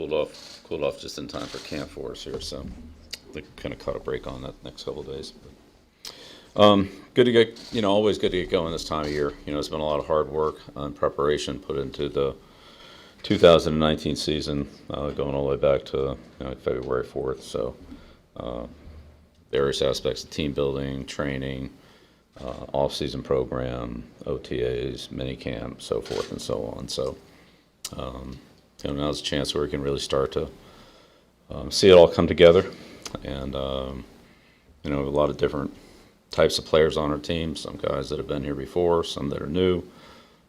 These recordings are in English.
cooled off just in time for camp for us here, so they kind of caught a break on that next couple of days. Good to get, always good to get going this time of year. It's been a lot of hard work and preparation put into the 2019 season, going all the way back to February 4th. So various aspects of team building, training, off-season program, OTAs, mini camp, so forth and so on. So now's a chance where we can really start to see it all come together. And a lot of different types of players on our team. Some guys that have been here before, some that are new,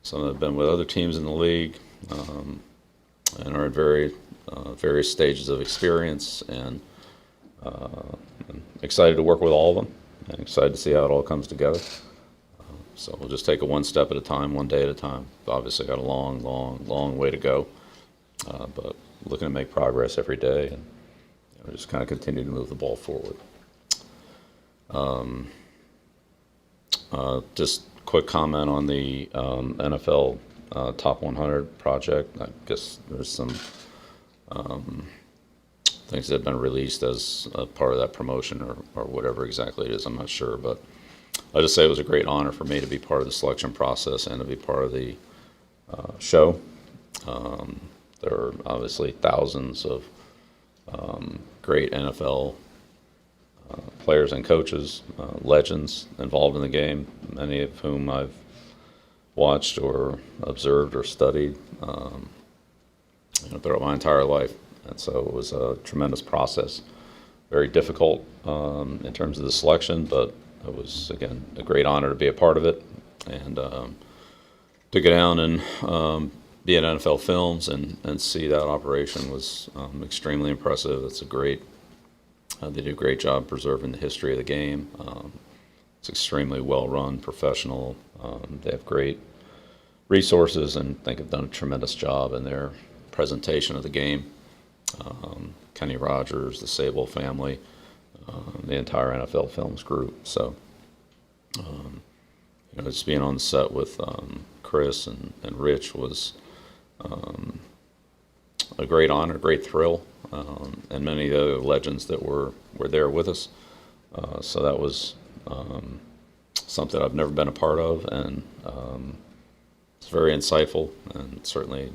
some that have been with other teams in the league, and are at various stages of experience. And I'm excited to work with all of them, and excited to see how it all comes together. So we'll just take it one step at a time, one day at a time. Obviously got a long, long, long way to go, but looking to make progress every day, and just kind of continue to move the ball forward. Just quick comment on the NFL Top 100 project. I guess there's some things that have been released as a part of that promotion, or whatever exactly it is. I'm not sure, but I'll just say it was a great honor for me to be part of the selection process and to be part of the show. There are obviously thousands of great NFL players and coaches, legends involved in the game, many of whom I've watched or observed or studied throughout my entire life. And so it was a tremendous process, very difficult in terms of the selection, but it was, again, a great honor to be a part of it, and to go down and be in NFL Films and see that operation was extremely impressive. It's they do a great job preserving the history of the game. It's extremely well run, professional. They have great resources, and I think have done a tremendous job in their presentation of the game. Kenny Rogers, the Sable family, the entire NFL Films group. So, just being on the set with Chris and Rich was a great honor, a great thrill, and many of the other legends that were there with us. So that was something I've never been a part of, and it's very insightful, and certainly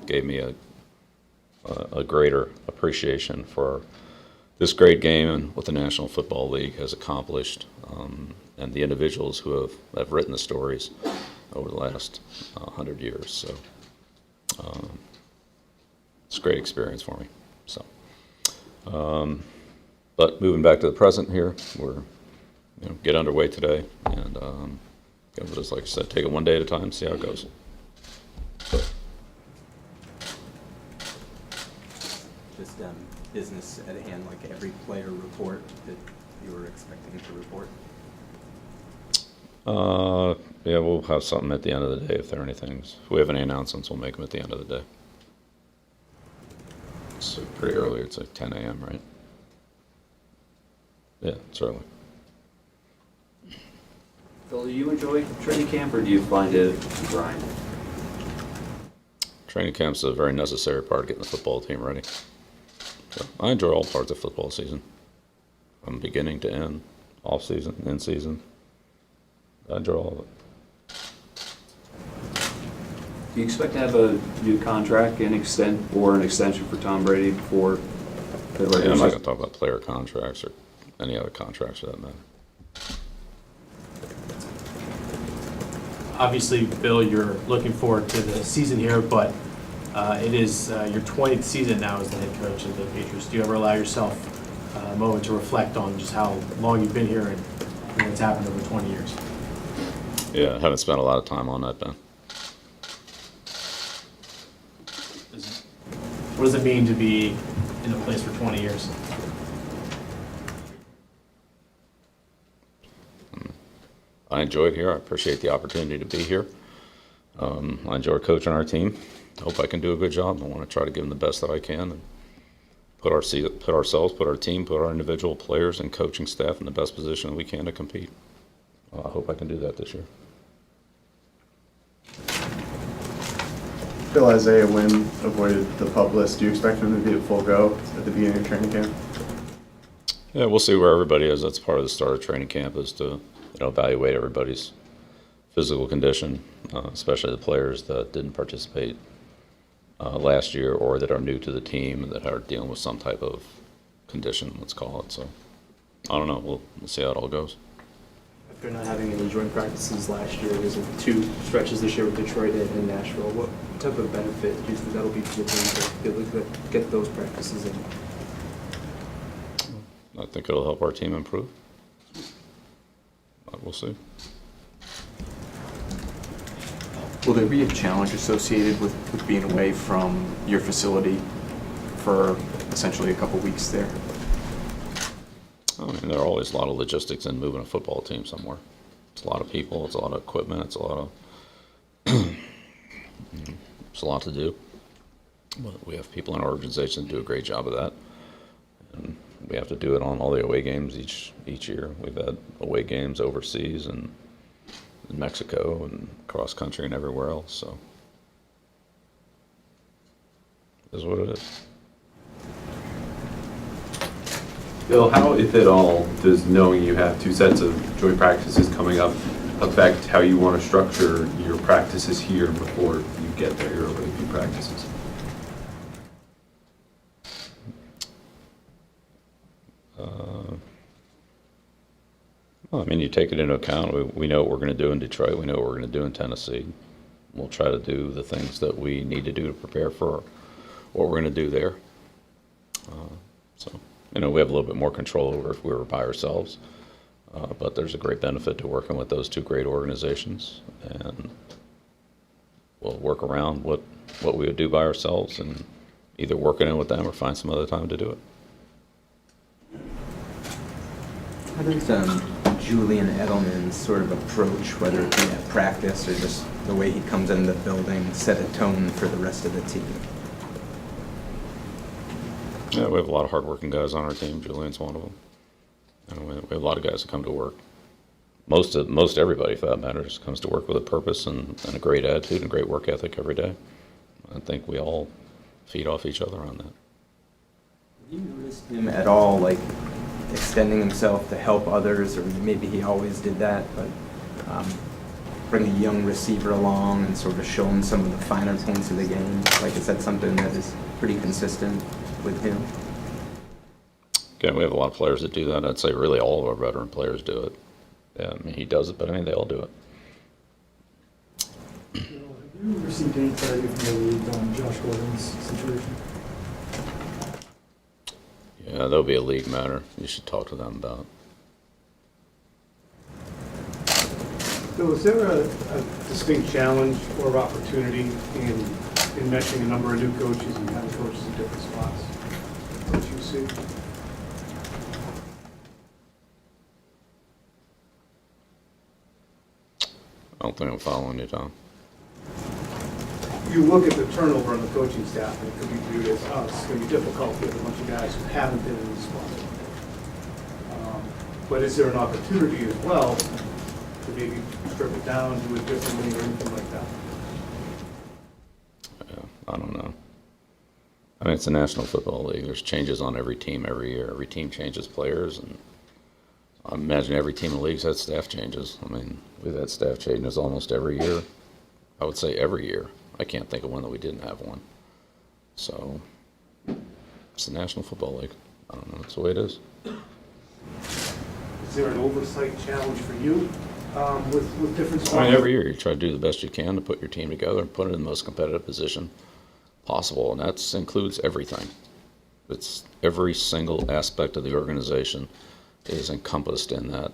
gave me a greater appreciation for this great game and what the National Football League has accomplished, and the individuals who have written the stories over the last 100 years. So it's a great experience for me. So, but moving back to the present here, we're get underway today, and just like I said, take it one day at a time, see how it goes. So. Just business at hand, like every player report that you were expecting to report? Yeah, we'll have something at the end of the day if there are anything. If we have any announcements, we'll make them at the end of the day. It's pretty early. It's like 10 a.m., right? Yeah, it's early. Phil, do you enjoy training camp, or do you find it a grind? Training camp's a very necessary part of getting the football team ready. So I enjoy all parts of football season, from beginning to end, off season, in season. I enjoy all of it. Do you expect to have a new contract and an extension for Tom Brady before the regular I'm not season? going to talk about player contracts or any other contracts for that matter. Obviously, Bill, you're looking forward to the season here, but it is your 20th season now as the head coach of the Patriots. Do you ever allow yourself a moment to reflect on just how long you've been here and what's happened over 20 years? Yeah, I haven't spent a lot of time on that, Ben. What does it mean to be in a place for 20 years? I enjoy it here. I appreciate the opportunity to be here. I enjoy coaching our team. I hope I can do a good job. I want to try to give them the best that I can, and put our team, put our individual players and coaching staff in the best position we can to compete. I hope I can do that this year. Bill Isaiah Wynn avoided the PUP list. Do you expect him to be at full go at the beginning of training camp? Yeah, we'll see where everybody is. That's part of the start of training camp, is to evaluate everybody's physical condition, especially the players that didn't participate last year or that are new to the team and that are dealing with some type of condition, let's call it. So I don't know. We'll see how it all goes. After not having any joint practices last year, there's 2 stretches this year with Detroit and Nashville. What type of benefit do you think that'll be to the team to be able to get those practices in? I think it'll help our team improve. But we'll see. Will there be a challenge associated with being away from your facility for essentially a couple weeks there? I mean, there are always a lot of logistics in moving a football team somewhere. It's a lot of people, it's a lot of equipment, it's a lot of it's a lot to do. But we have people in our organization that do a great job of that. And we have to do it on all the away games each year. We've had away games overseas and in Mexico and cross country and everywhere else. So it is what it is. Bill, how, if at all, does knowing you have 2 sets of joint practices coming up affect how you want to structure your practices here before you get there, your OAP practices? Well, I mean, you take it into account. We know what we're going to do in Detroit. We know what we're going to do in Tennessee. We'll try to do the things that we need to do to prepare for what we're going to do there. So, we have a little bit more control over if we were by ourselves. But there's a great benefit to working with those 2 great organizations. And we'll work around what we would do by ourselves and either work it in with them or find some other time to do it. How does Julian Edelman's sort of approach, whether it be at practice or just the way he comes in the building, set a tone for the rest of the team? Yeah, we have a lot of hardworking guys on our team. Julian's one of them. And we have a lot of guys that come to work. Most everybody, for that matter, just comes to work with a purpose and a great attitude and a great work ethic every day. I think we all feed off each other on that. Have you noticed him at all, like, extending himself to help others, or maybe he always did that, but bring a young receiver along and sort of show him some of the finer points of the game? Like, is that something that is pretty consistent with him? Again, we have a lot of players that do that. I'd say really all of our veteran players do it. Yeah, I mean, he does it, but I mean, they all do it. Have you received any clarity from the league on Josh Gordon's situation? Yeah, that'll be a league matter. You should talk to them about. Bill, is there a distinct challenge or opportunity in meshing a number of new coaches and having coaches in different spots? What you see? I don't think I'm following you, Tom. You look at the turnover on the coaching staff, and it could be viewed as, oh, it's going to be difficult with a bunch of guys who haven't been in this spot. But is there an opportunity as well to maybe strip it down, do it differently, or anything like that? Yeah, I don't know. I mean, it's a National Football League. There's changes on every team every year. Every team changes players, and I imagine every team in the league's had staff changes. I mean, we've had staff changes almost every year. I would say every year. I can't think of one that we didn't have one. So, it's the National Football League. I don't know. It's the way it is. Is there an oversight challenge for you with different spots? I mean, every year you try to do the best you can to put your team together and put it in the most competitive position possible, and that includes everything. It's every single aspect of the organization is encompassed in that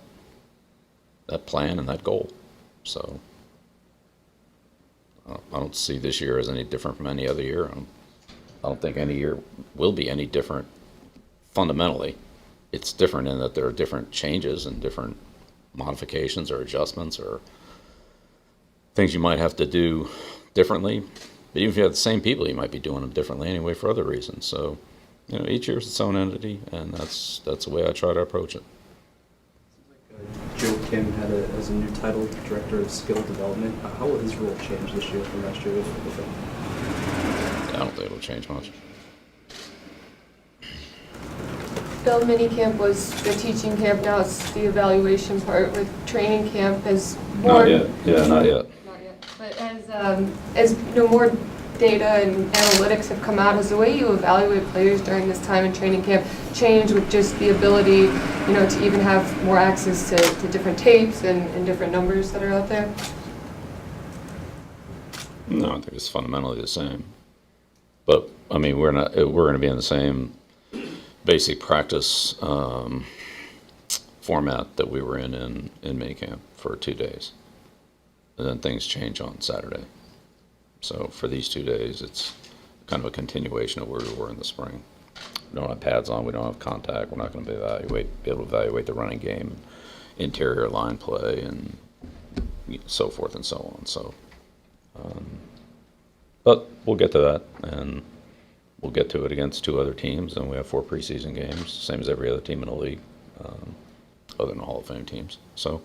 plan and that goal. So I don't see this year as any different from any other year. I don't think any year will be any different fundamentally. It's different in that there are different changes and different modifications or adjustments or things you might have to do differently. But even if you have the same people, you might be doing them differently anyway for other reasons. So, each year is its own entity, and that's the way I try to approach it. Joe Kim had as a new title, Director of Skill Development. How will his role change this year from last year with him? I don't think it'll change much. Bill, minicamp was the teaching camp, now it's the evaluation part with training camp as more. Not yet. Yeah, not yet. Not yet. But as you know, more data and analytics have come out, has the way you evaluate players during this time in training camp changed with just the ability, you know, to even have more access to different tapes and different numbers that are out there? No, I think it's fundamentally the same. But I mean, we're going to be in the same basic practice format that we were in minicamp for 2 days, and then things change on Saturday. So for these 2 days, it's kind of a continuation of where we were in the spring. We don't have pads on, we don't have contact, we're not going to be able to evaluate the running game, interior line play, and so forth and so on. So, but we'll get to that, and we'll get to it against 2 other teams, and we have 4 preseason games, same as every other team in the league, other than the Hall of Fame teams. So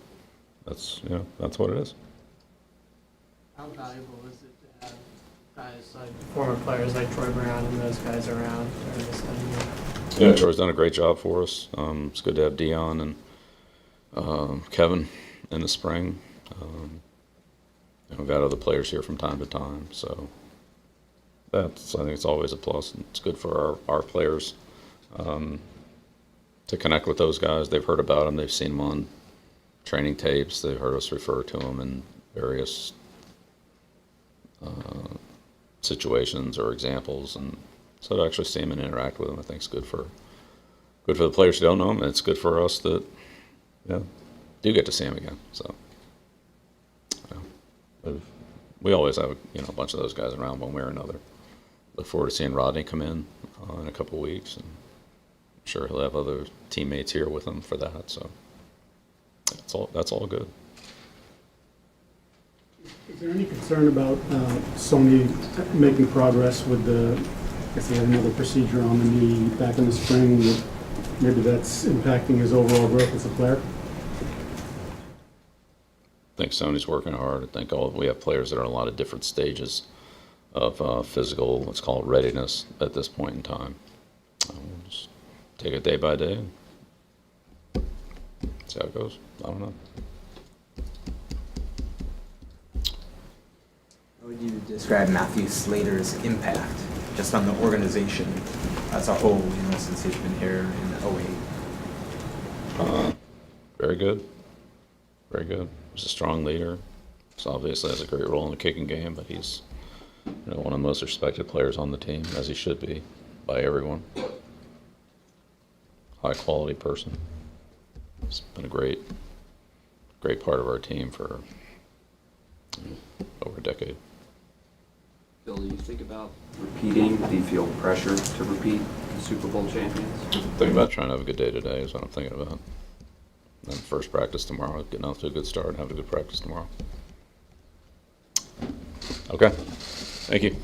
that's what it is. How valuable is it to have guys like former players like Troy Brown and those guys around during this time of year? Yeah, Troy's done a great job for us. It's good to have Dion and Kevin in the spring. We've got other players here from time to time, so I think it's always a plus. And it's good for our players to connect with those guys. They've heard about them. They've seen them on training tapes. They've heard us refer to them in various situations or examples, and so to actually see them and interact with them, I think is good for the players who don't know them, and it's good for us that do get to see them again. So we always have a bunch of those guys around one way or another. Look forward to seeing Rodney come in a couple of weeks, and I'm sure he'll have other teammates here with him for that. So that's all good. Is there any concern about Sony making progress with I guess he had another procedure on the knee back in the spring, maybe that's impacting his overall growth as a player? I think Sony's working hard. I think we have players that are in a lot of different stages of physical, let's call it readiness at this point in time. We'll just take it day by day and see how it goes. I don't know. How would you describe Matthew Slater's impact just on the organization as a whole, since he's been here in 08? Very good. Very good. He's a strong leader. He obviously has a great role in the kicking game, but he's one of the most respected players on the team, as he should be by everyone. High quality person. He's been a great part of our team for over a decade. Bill, do you think about repeating? Do you feel pressure to repeat the Super Bowl champions? Think about trying to have a good day today is what I'm thinking about. Then first practice tomorrow, getting off to a good start and having a good practice tomorrow. Okay. Thank you.